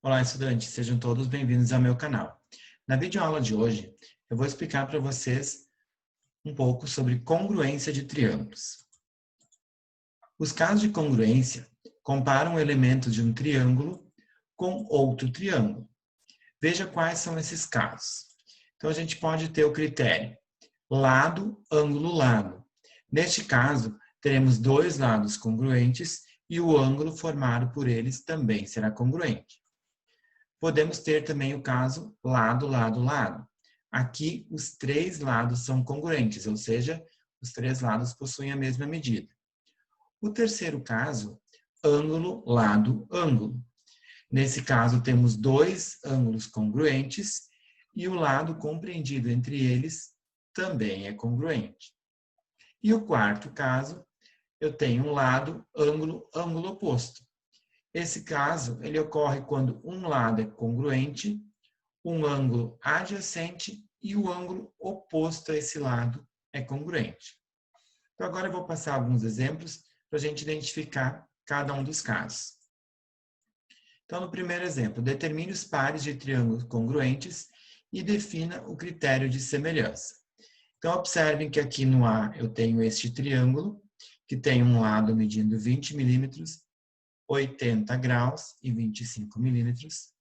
Olá, estudantes, sejam todos bem-vindos ao meu canal. Na videoaula de hoje, eu vou explicar para vocês um pouco sobre congruência de triângulos. Os casos de congruência comparam elementos de um triângulo com outro triângulo. Veja quais são esses casos. Então, a gente pode ter o critério lado, ângulo, lado. Neste caso, teremos dois lados congruentes e o ângulo formado por eles também será congruente. Podemos ter também o caso lado, lado, lado. Aqui, os três lados são congruentes, ou seja, os três lados possuem a mesma medida. O terceiro caso, ângulo, lado, ângulo. Nesse caso, temos dois ângulos congruentes e o lado compreendido entre eles também é congruente. E o quarto caso, eu tenho um lado, ângulo, ângulo oposto. Esse caso, ele ocorre quando um lado é congruente, um ângulo adjacente e o ângulo oposto a esse lado é congruente. Então, agora eu vou passar alguns exemplos para a gente identificar cada um dos casos. Então, no primeiro exemplo, determine os pares de triângulos congruentes e defina o critério de semelhança. Então, observem que aqui no A eu tenho este triângulo, que tem um lado medindo 20 milímetros, 80 graus e 25 milímetros.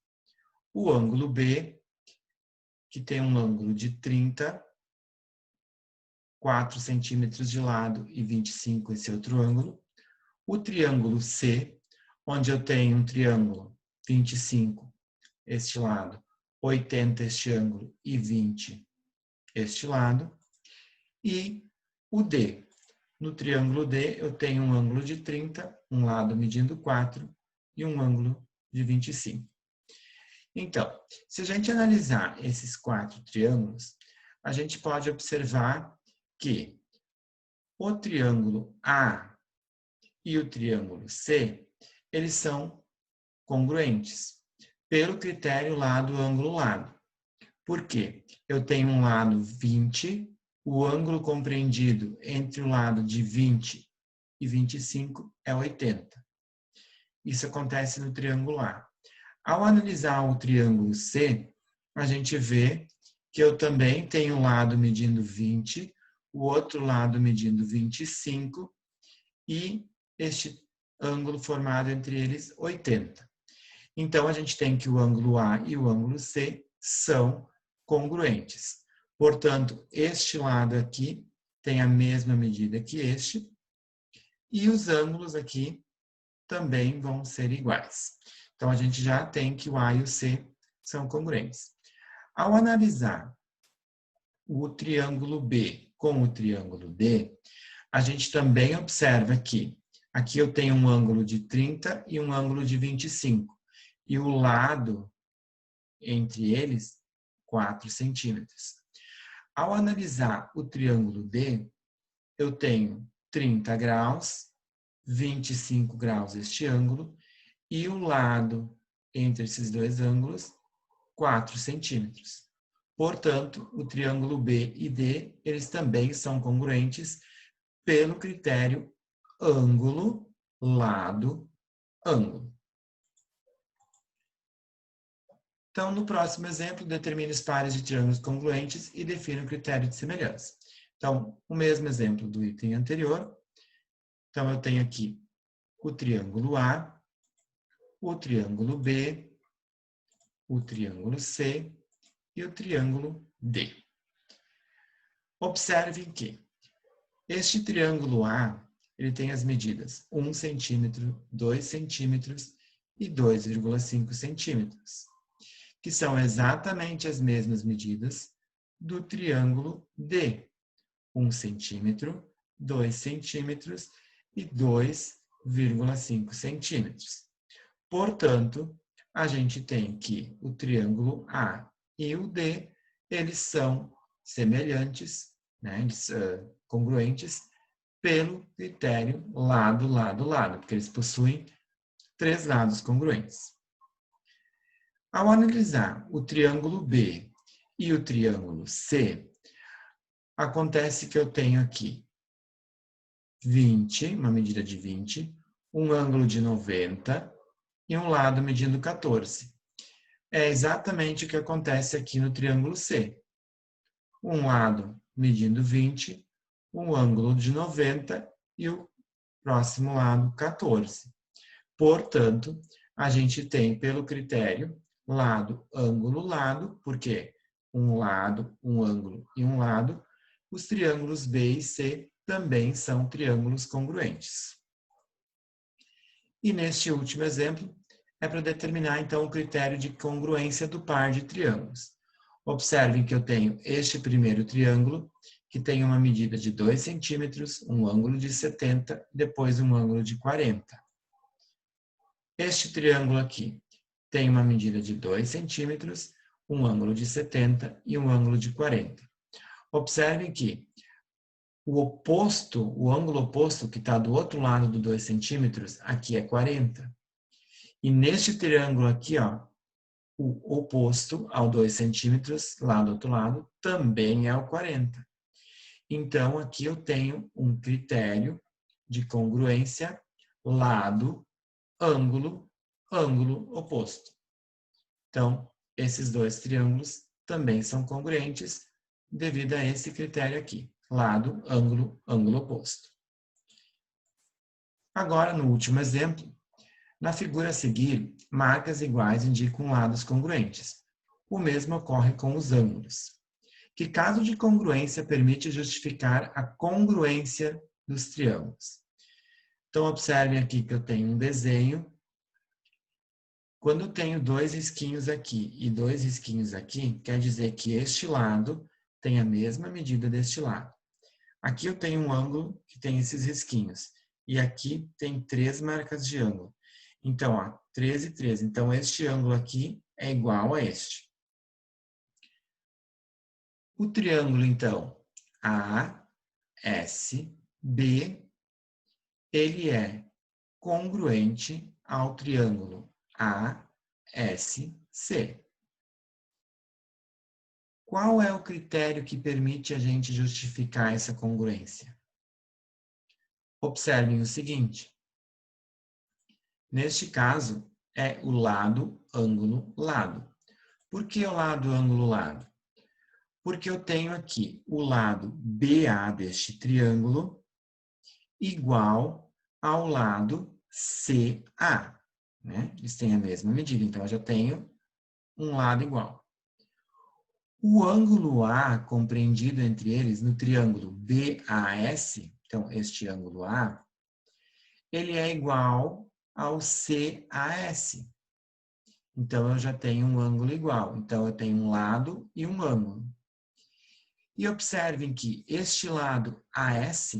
O ângulo B, que tem um ângulo de 30, 4 centímetros de lado e 25 esse outro ângulo. O triângulo C, onde eu tenho um triângulo 25 este lado, 80 este ângulo e 20 este lado. E o D. No triângulo D, eu tenho um ângulo de 30, um lado medindo 4 e um ângulo de 25. Então, se a gente analisar esses quatro triângulos, a gente pode observar que o triângulo A e o triângulo C, eles são congruentes, pelo critério lado, ângulo, lado. Por quê? Eu tenho um lado 20, o ângulo compreendido entre o lado de 20 e 25 é 80. Isso acontece no triângulo A. Ao analisar o triângulo C, a gente vê que eu também tenho um lado medindo 20, o outro lado medindo 25 e este ângulo formado entre eles 80. Então, a gente tem que o ângulo A e o ângulo C são congruentes. Portanto, este lado aqui tem a mesma medida que este e os ângulos aqui também vão ser iguais. Então, a gente já tem que o A e o C são congruentes. Ao analisar o triângulo B com o triângulo D, a gente também observa que aqui eu tenho um ângulo de 30 e um ângulo de 25. E o lado entre eles, 4 centímetros. Ao analisar o triângulo D, eu tenho 30 graus, 25 graus este ângulo, e o lado entre esses dois ângulos, 4 centímetros. Portanto, o triângulo B e D, eles também são congruentes pelo critério ângulo, lado, ângulo. Então, no próximo exemplo, determine os pares de triângulos congruentes e defina o critério de semelhança. Então, o mesmo exemplo do item anterior. Então, eu tenho aqui o triângulo A, o triângulo B, o triângulo C e o triângulo D. Observem que este triângulo A, ele tem as medidas 1 centímetro, 2 centímetros e 2,5 centímetros, que são exatamente as mesmas medidas do triângulo D, 1 centímetro, 2 centímetros e 2,5 centímetros. Portanto, a gente tem que o triângulo A e o D, eles são semelhantes, né, eles, congruentes, pelo critério lado, lado, lado, porque eles possuem três lados congruentes. Ao analisar o triângulo B e o triângulo C, acontece que eu tenho aqui 20, uma medida de 20, um ângulo de 90 e um lado medindo 14. É exatamente o que acontece aqui no triângulo C. Um lado medindo 20, um ângulo de 90 e o próximo lado 14. Portanto, a gente tem pelo critério lado, ângulo, lado, porque um lado, um ângulo e um lado, os triângulos B e C também são triângulos congruentes. E neste último exemplo, é para determinar então o critério de congruência do par de triângulos. Observem que eu tenho este primeiro triângulo, que tem uma medida de 2 centímetros, um ângulo de 70, depois um ângulo de 40. Este triângulo aqui tem uma medida de 2 centímetros, um ângulo de 70 e um ângulo de 40. Observem que o ângulo oposto que está do outro lado do 2 centímetros, aqui é 40. E neste triângulo aqui, ó, o oposto ao 2 centímetros, lá do outro lado, também é o 40. Então, aqui eu tenho um critério de congruência lado, ângulo, ângulo oposto. Então, esses dois triângulos também são congruentes devido a esse critério aqui, lado, ângulo, ângulo oposto. Agora, no último exemplo, na figura a seguir, marcas iguais indicam lados congruentes. O mesmo ocorre com os ângulos. Que caso de congruência permite justificar a congruência dos triângulos? Então, observem aqui que eu tenho um desenho. Quando eu tenho dois risquinhos aqui e dois risquinhos aqui, quer dizer que este lado tem a mesma medida deste lado. Aqui eu tenho um ângulo que tem esses risquinhos. E aqui tem 3 marcas de ângulo. Então, ó, 13 e 13. Então, este ângulo aqui é igual a este. O triângulo, então, ASB, ele é congruente ao triângulo ASC. Qual é o critério que permite a gente justificar essa congruência? Observem o seguinte. Neste caso, é o lado, ângulo, lado. Por que o lado, ângulo, lado? Porque eu tenho aqui o lado BA deste triângulo igual ao lado CA. Né? Eles têm a mesma medida, então eu já tenho um lado igual. O ângulo A compreendido entre eles no triângulo BAS, então este ângulo A, ele é igual ao CAS. Então eu já tenho um ângulo igual. Então eu tenho um lado e um ângulo. E observem que este lado AS,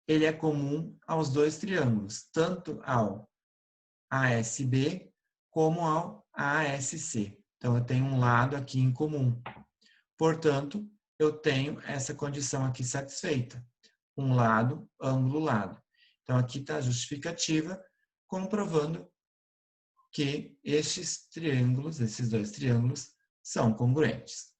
ele é comum aos dois triângulos, tanto ao ASB como ao ASC. Então, eu tenho um lado aqui em comum. Portanto, eu tenho essa condição aqui satisfeita. Um lado, ângulo, lado. Então, aqui está a justificativa comprovando que esses dois triângulos, são congruentes.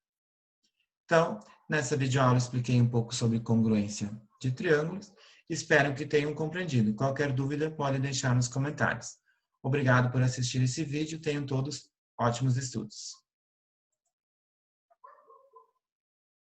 Então, nessa videoaula eu expliquei um pouco sobre congruência de triângulos. Espero que tenham compreendido. Qualquer dúvida pode deixar nos comentários. Obrigado por assistir esse vídeo. Tenham todos ótimos estudos.